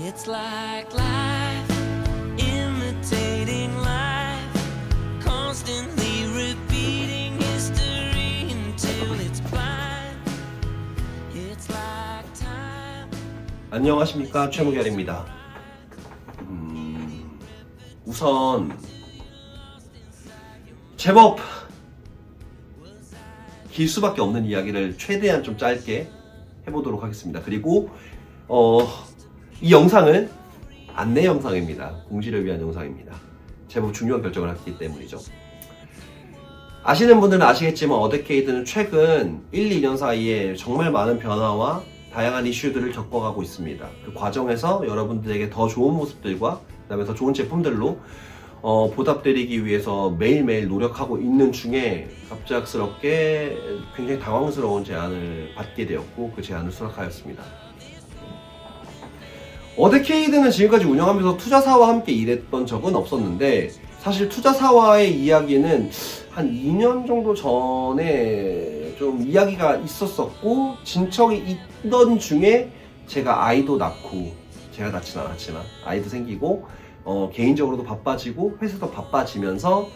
It's like life, imitating life, constantly repeating history until it's blind. It's like time. 안녕하십니까, 최무결입니다. 우선 제법 길 수밖에 없는 이야기를 최대한 좀 짧게 해보도록 하겠습니다. 그리고 이 영상은 안내 영상입니다. 공지를 위한 영상입니다. 제법 중요한 결정을 했기 때문이죠. 아시는 분들은 아시겠지만 어데케이드는 최근 1, 2년 사이에 정말 많은 변화와 다양한 이슈들을 겪어가고 있습니다. 그 과정에서 여러분들에게 더 좋은 모습들과 그 다음에 더 좋은 제품들로 보답드리기 위해서 매일매일 노력하고 있는 중에 갑작스럽게 굉장히 당황스러운 제안을 받게 되었고 그 제안을 수락하였습니다. 어데케이드는 지금까지 운영하면서 투자사와 함께 일했던 적은 없었는데 사실 투자사와의 이야기는 한 2년 정도 전에 좀 이야기가 있었었고 진척이 있던 중에 제가 아이도 낳고, 제가 낳진 않았지만 아이도 생기고 개인적으로도 바빠지고 회사도 바빠지면서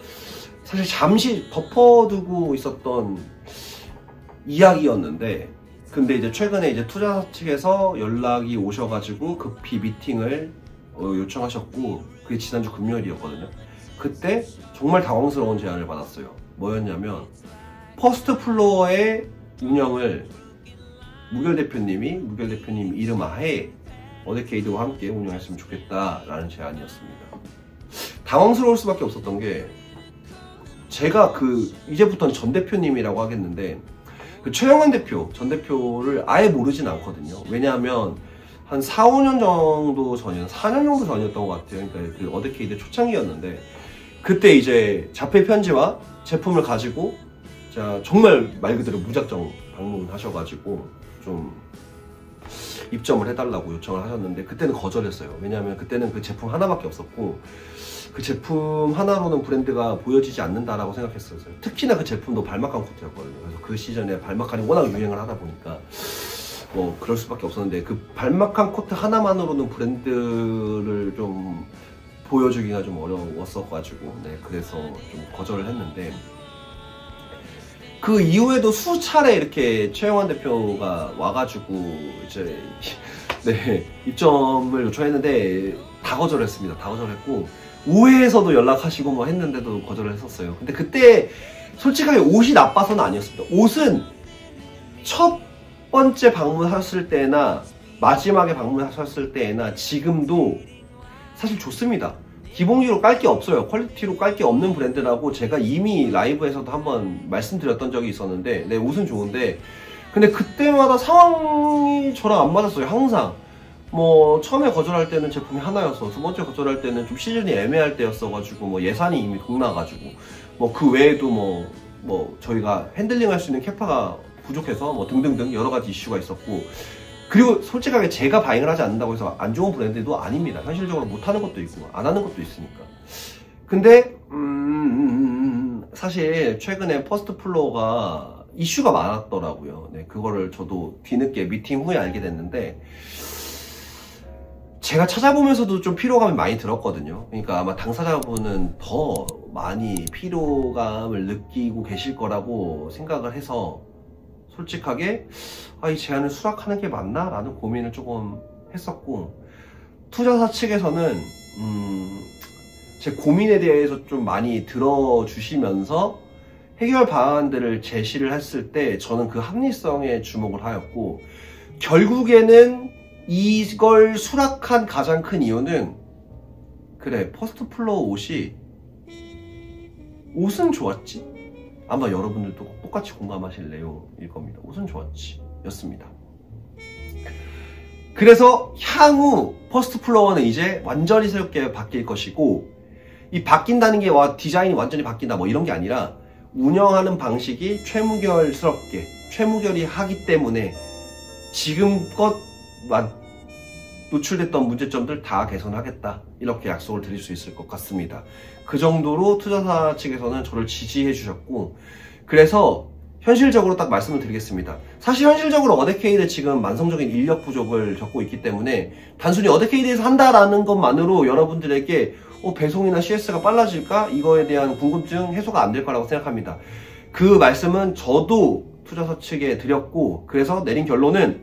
사실 잠시 덮어두고 있었던 이야기였는데, 근데 이제 최근에 이제 투자사 측에서 연락이 오셔가지고 급히 미팅을 요청하셨고, 그게 지난주 금요일이었거든요. 그때 정말 당황스러운 제안을 받았어요. 뭐였냐면 퍼스트 플로어의 운영을 무결 대표님 이름 하에 어데케이드와 함께 운영했으면 좋겠다라는 제안이었습니다. 당황스러울 수밖에 없었던 게, 제가 이제부터는 전 대표님이라고 하겠는데 최영환 대표, 전 대표를 아예 모르진 않거든요. 왜냐하면 한 4, 5년 정도 전이었, 4년 정도 전이었던 것 같아요. 그러니까 그 어데케이드 초창기였는데 그때 이제 자폐 편지와 제품을 가지고 정말 말 그대로 무작정 방문하셔가지고 좀 입점을 해달라고 요청을 하셨는데 그때는 거절했어요. 왜냐하면 그때는 그 제품 하나밖에 없었고 그 제품 하나로는 브랜드가 보여지지 않는다라고 생각했어요. 특히나 그 제품도 발막한 코트였거든요. 그래서 그 시즌에 발막한이 워낙 유행을 하다 보니까 뭐 그럴 수밖에 없었는데 그 발막한 코트 하나만으로는 브랜드를 좀 보여주기가 좀 어려웠어가지고 그래서 좀 거절을 했는데, 그 이후에도 수차례 이렇게 최영환 대표가 와가지고 이제 입점을 요청했는데 다 거절했습니다. 다 거절했고 우회에서도 연락하시고 뭐 했는데도 거절을 했었어요. 근데 그때 솔직하게 옷이 나빠서는 아니었습니다. 옷은 첫 번째 방문하셨을 때나 마지막에 방문하셨을 때나 지금도 사실 좋습니다. 기본기로 깔 게 없어요. 퀄리티로 깔 게 없는 브랜드라고 제가 이미 라이브에서도 한번 말씀드렸던 적이 있었는데 옷은 좋은데, 근데 그때마다 상황이 저랑 안 맞았어요. 항상 뭐 처음에 거절할 때는 제품이 하나였어, 두 번째 거절할 때는 좀 시즌이 애매할 때였어가지고 뭐 예산이 이미 동나가지고 뭐 그 외에도 뭐 저희가 핸들링 할 수 있는 캐파가 부족해서 뭐 등등등 여러 가지 이슈가 있었고, 그리고 솔직하게 제가 바잉을 하지 않는다고 해서 안 좋은 브랜드도 아닙니다. 현실적으로 못하는 것도 있고 안 하는 것도 있으니까. 근데 사실 최근에 퍼스트 플로어가 이슈가 많았더라고요. 그거를 저도 뒤늦게 미팅 후에 알게 됐는데 제가 찾아보면서도 좀 피로감이 많이 들었거든요. 그러니까 아마 당사자분은 더 많이 피로감을 느끼고 계실 거라고 생각을 해서 솔직하게 이 제안을 수락하는 게 맞나? 라는 고민을 조금 했었고, 투자사 측에서는 제 고민에 대해서 좀 많이 들어주시면서 해결 방안들을 제시를 했을 때 저는 그 합리성에 주목을 하였고, 결국에는 이걸 수락한 가장 큰 이유는 퍼스트 플로어 옷은 좋았지? 아마 여러분들도 똑같이 공감하실 내용일 겁니다. 옷은 좋았지 였습니다. 그래서 향후 퍼스트 플로어는 이제 완전히 새롭게 바뀔 것이고, 이 바뀐다는 게 디자인이 완전히 바뀐다 뭐 이런 게 아니라 운영하는 방식이 최무결스럽게 최무결이 하기 때문에 지금껏 노출됐던 문제점들 다 개선하겠다, 이렇게 약속을 드릴 수 있을 것 같습니다. 그 정도로 투자사 측에서는 저를 지지해 주셨고, 그래서 현실적으로 딱 말씀을 드리겠습니다. 사실 현실적으로 어데케이드 지금 만성적인 인력 부족을 겪고 있기 때문에 단순히 어데케이드에서 한다라는 것만으로 여러분들에게 배송이나 CS가 빨라질까? 이거에 대한 궁금증 해소가 안 될 거라고 생각합니다. 그 말씀은 저도 투자사 측에 드렸고, 그래서 내린 결론은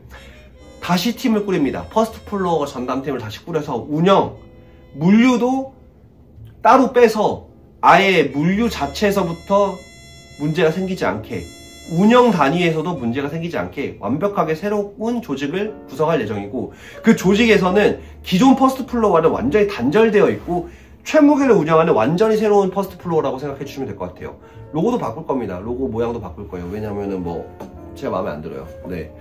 다시 팀을 꾸립니다. 퍼스트 플로어 전담팀을 다시 꾸려서 운영, 물류도 따로 빼서 아예 물류 자체에서부터 문제가 생기지 않게, 운영 단위에서도 문제가 생기지 않게 완벽하게 새로운 조직을 구성할 예정이고, 그 조직에서는 기존 퍼스트 플로어와는 완전히 단절되어 있고 최무게를 운영하는 완전히 새로운 퍼스트 플로어라고 생각해 주시면 될 것 같아요. 로고도 바꿀 겁니다. 로고 모양도 바꿀 거예요. 왜냐면은 제가 마음에 안 들어요. 네.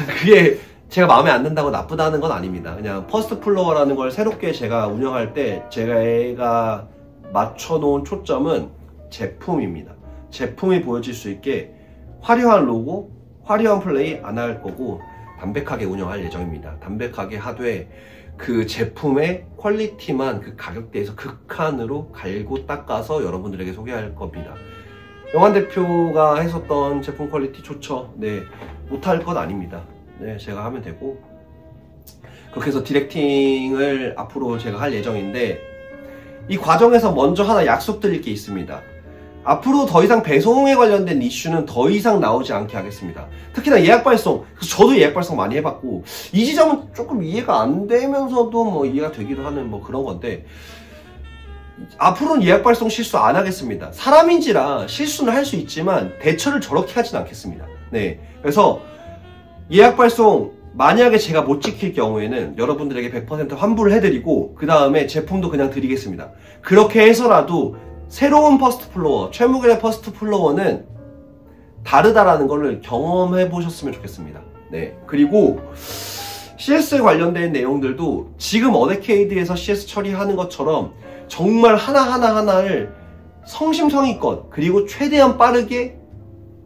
그게 제가 마음에 안 든다고 나쁘다는 건 아닙니다. 그냥 퍼스트 플로어라는 걸 새롭게 제가 운영할 때 제가 맞춰놓은 초점은 제품입니다. 제품이 보여질 수 있게 화려한 로고, 화려한 플레이 안 할 거고 담백하게 운영할 예정입니다. 담백하게 하되 그 제품의 퀄리티만 그 가격대에서 극한으로 갈고 닦아서 여러분들에게 소개할 겁니다. 영환 대표가 했었던 제품 퀄리티 좋죠. 네, 못할 건 아닙니다. 네, 제가 하면 되고, 그렇게 해서 디렉팅을 앞으로 제가 할 예정인데, 이 과정에서 먼저 하나 약속드릴 게 있습니다. 앞으로 더 이상 배송에 관련된 이슈는 더 이상 나오지 않게 하겠습니다. 특히나 예약 발송, 저도 예약 발송 많이 해봤고 이 지점은 조금 이해가 안 되면서도 이해가 되기도 하는 그런 건데, 앞으로는 예약 발송 실수 안 하겠습니다. 사람인지라 실수는 할 수 있지만 대처를 저렇게 하진 않겠습니다. 네, 그래서 예약 발송 만약에 제가 못 지킬 경우에는 여러분들에게 100% 환불을 해드리고 그 다음에 제품도 그냥 드리겠습니다. 그렇게 해서라도 새로운 퍼스트 플로어, 최무gel의 퍼스트 플로어는 다르다라는 걸 경험해 보셨으면 좋겠습니다. 네, 그리고 CS 관련된 내용들도 지금 어데케이드에서 CS 처리하는 것처럼 정말 하나를 성심성의껏 그리고 최대한 빠르게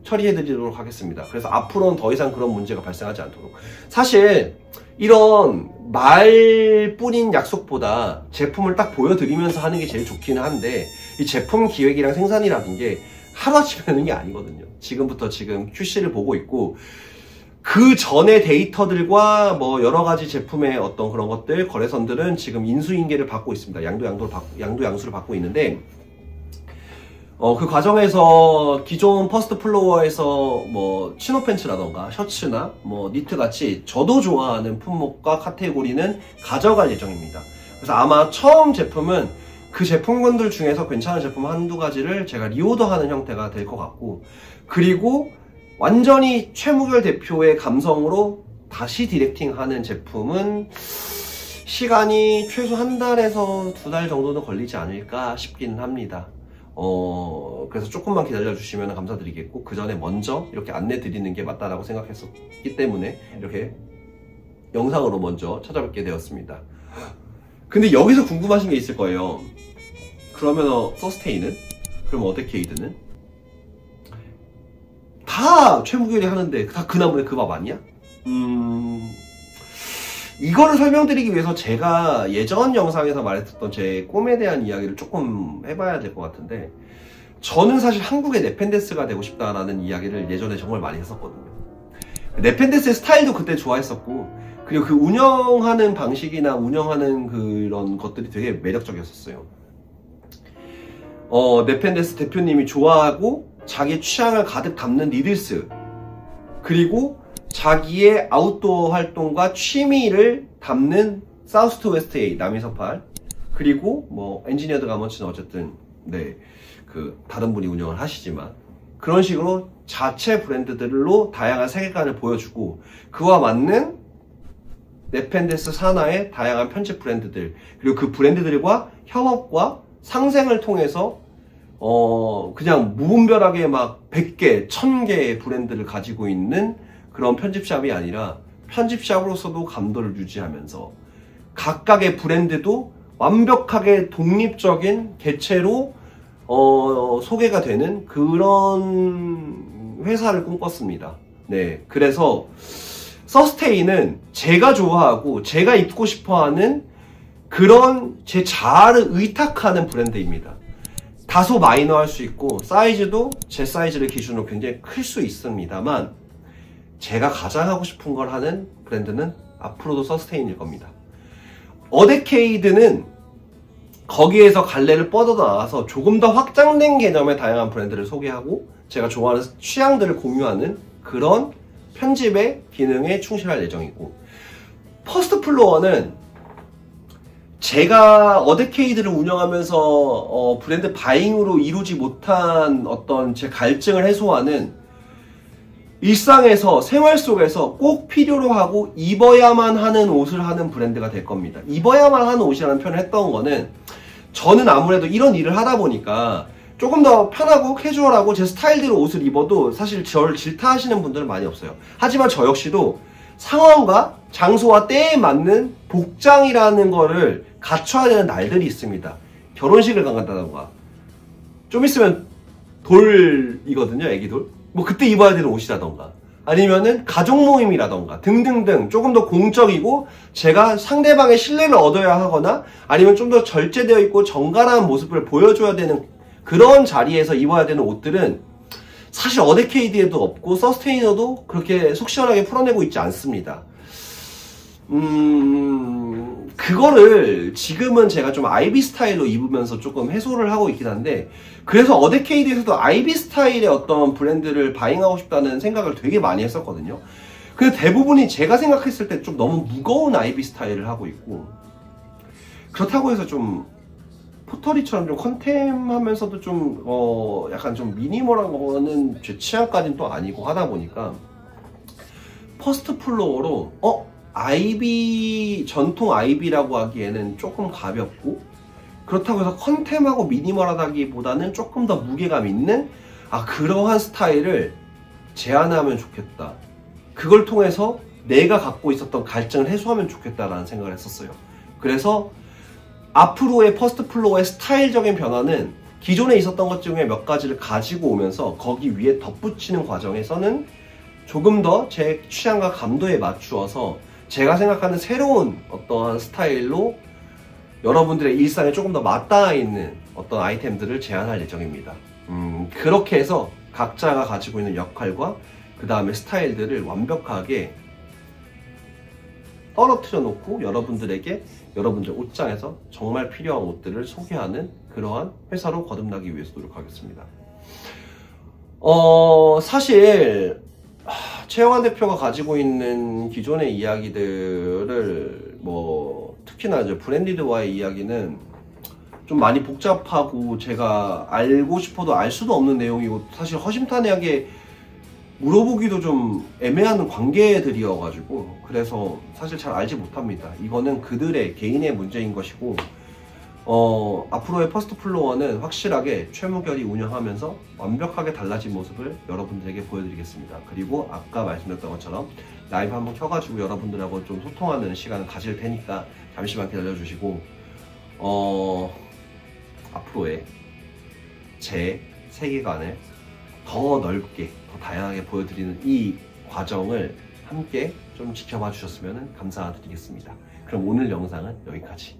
처리해 드리도록 하겠습니다. 그래서 앞으로는 더 이상 그런 문제가 발생하지 않도록. 사실 이런 말뿐인 약속보다 제품을 딱 보여드리면서 하는 게 제일 좋기는 한데, 이 제품 기획이랑 생산이라는 게 하루아침에 되는 게 아니거든요. 지금부터 지금 QC를 보고 있고, 그 전에 데이터들과 여러 가지 제품의 어떤 그런 것들, 거래선들은 지금 인수인계를 받고 있습니다. 양수를 받고 있는데, 그 과정에서 기존 퍼스트 플로어에서 치노 팬츠라던가 셔츠나 니트 같이 저도 좋아하는 품목과 카테고리는 가져갈 예정입니다. 그래서 아마 처음 제품은 그 제품군들 중에서 괜찮은 제품 한두 가지를 제가 리오더하는 형태가 될 것 같고, 그리고 완전히 최무결 대표의 감성으로 다시 디렉팅하는 제품은 시간이 최소 한 달에서 두 달 정도는 걸리지 않을까 싶기는 합니다. 그래서 조금만 기다려주시면 감사드리겠고, 그 전에 먼저 이렇게 안내 드리는 게 맞다라고 생각했었기 때문에 이렇게 영상으로 먼저 찾아뵙게 되었습니다. 근데 여기서 궁금하신 게 있을 거예요. 그러면 서스테인은? 그럼 어데케이드는? 다 최무결이 하는데 다 그나물의 그 밥 아니야? 이거를 설명드리기 위해서 제가 예전 영상에서 말했었던 제 꿈에 대한 이야기를 조금 해봐야 될 것 같은데, 저는 사실 한국의 네펜데스가 되고 싶다라는 이야기를 예전에 정말 많이 했었거든요. 네펜데스의 스타일도 그때 좋아했었고, 그리고 그 운영하는 방식이나 운영하는 그런 것들이 되게 매력적이었었어요. 네펜데스 대표님이 좋아하고 자기 취향을 가득 담는 니들스, 그리고 자기의 아웃도어 활동과 취미를 담는 사우스 투 웨스트 A, 남이서팔, 그리고 엔지니어드 가먼츠는 어쨌든 다른 분이 운영을 하시지만 그런 식으로 자체 브랜드들로 다양한 세계관을 보여주고, 그와 맞는 네펜데스 산하의 다양한 편집 브랜드들, 그리고 그 브랜드들과 협업과 상생을 통해서 그냥 무분별하게 100개, 1000개의 브랜드를 가지고 있는 그런 편집샵이 아니라, 편집샵으로서도 감도를 유지하면서 각각의 브랜드도 완벽하게 독립적인 개체로 소개가 되는 그런 회사를 꿈꿨습니다. 네, 그래서 서스테인은 제가 좋아하고 제가 입고 싶어하는 그런 제 자아를 의탁하는 브랜드입니다. 다소 마이너할 수 있고 사이즈도 제 사이즈를 기준으로 굉장히 클 수 있습니다만 제가 가장 하고 싶은 걸 하는 브랜드는 앞으로도 서스테인일 겁니다. 어데케이드는 거기에서 갈래를 뻗어나가서 조금 더 확장된 개념의 다양한 브랜드를 소개하고 제가 좋아하는 취향들을 공유하는 그런 편집의 기능에 충실할 예정이고, 퍼스트 플로어는 제가 어데케이드를 운영하면서 브랜드 바잉으로 이루지 못한 어떤 제 갈증을 해소하는, 일상에서 생활 속에서 꼭 필요로 하고 입어야만 하는 옷을 하는 브랜드가 될 겁니다. 입어야만 하는 옷이라는 표현을 했던 거는, 저는 아무래도 이런 일을 하다 보니까 조금 더 편하고 캐주얼하고 제 스타일대로 옷을 입어도 사실 저를 질타하시는 분들은 많이 없어요. 하지만 저 역시도 상황과 장소와 때에 맞는 복장이라는 거를 갖춰야 되는 날들이 있습니다. 결혼식을 간다던가, 좀 있으면 돌이거든요, 애기돌. 뭐 그때 입어야 되는 옷이라던가, 아니면은 가족 모임이라던가 등등등 조금 더 공적이고 제가 상대방의 신뢰를 얻어야 하거나 아니면 좀 더 절제되어 있고 정갈한 모습을 보여줘야 되는 그런 자리에서 입어야 되는 옷들은 사실 어데케이드에도 없고 서스테이너도 그렇게 속 시원하게 풀어내고 있지 않습니다. 그거를 지금은 제가 좀 아이비 스타일로 입으면서 조금 해소를 하고 있긴 한데, 그래서 어데케이드에서도 아이비 스타일의 어떤 브랜드를 바잉하고 싶다는 생각을 되게 많이 했었거든요. 근데 대부분이 제가 생각했을 때 좀 너무 무거운 아이비 스타일을 하고 있고, 그렇다고 해서 좀 포터리처럼 좀 컨템하면서도 좀 약간 좀 미니멀한 거는 제 취향까지는 또 아니고 하다 보니까 퍼스트 플로어로 아이비, 전통 아이비라고 하기에는 조금 가볍고, 그렇다고 해서 컨템하고 미니멀하다기보다는 조금 더 무게감 있는 그러한 스타일을 제안하면 좋겠다. 그걸 통해서 내가 갖고 있었던 갈증을 해소하면 좋겠다라는 생각을 했었어요. 그래서 앞으로의 퍼스트 플로어의 스타일적인 변화는 기존에 있었던 것 중에 몇 가지를 가지고 오면서 거기 위에 덧붙이는 과정에서는 조금 더 제 취향과 감도에 맞추어서 제가 생각하는 새로운 어떠한 스타일로 여러분들의 일상에 조금 더 맞닿아 있는 어떤 아이템들을 제안할 예정입니다. 그렇게 해서 각자가 가지고 있는 역할과 그 다음에 스타일들을 완벽하게 떨어뜨려 놓고 여러분들에게 여러분들 옷장에서 정말 필요한 옷들을 소개하는 그러한 회사로 거듭나기 위해서 노력하겠습니다. 사실 최영환 대표가 가지고 있는 기존의 이야기들을 특히나 이제 브랜디드와의 이야기는 좀 많이 복잡하고 제가 알고 싶어도 알 수도 없는 내용이고 사실 허심탄회하게 물어보기도 좀 애매한 관계들이어가지고 그래서 사실 잘 알지 못합니다. 이거는 그들의 개인의 문제인 것이고 앞으로의 퍼스트 플로어는 확실하게 최무결이 운영하면서 완벽하게 달라진 모습을 여러분들에게 보여드리겠습니다. 그리고 아까 말씀드렸던 것처럼 라이브 한번 켜가지고 여러분들하고 좀 소통하는 시간을 가질 테니까 잠시만 기다려주시고 앞으로의 제 세계관을 더 넓게 더 다양하게 보여드리는 이 과정을 함께 좀 지켜봐 주셨으면 감사드리겠습니다. 그럼 오늘 영상은 여기까지.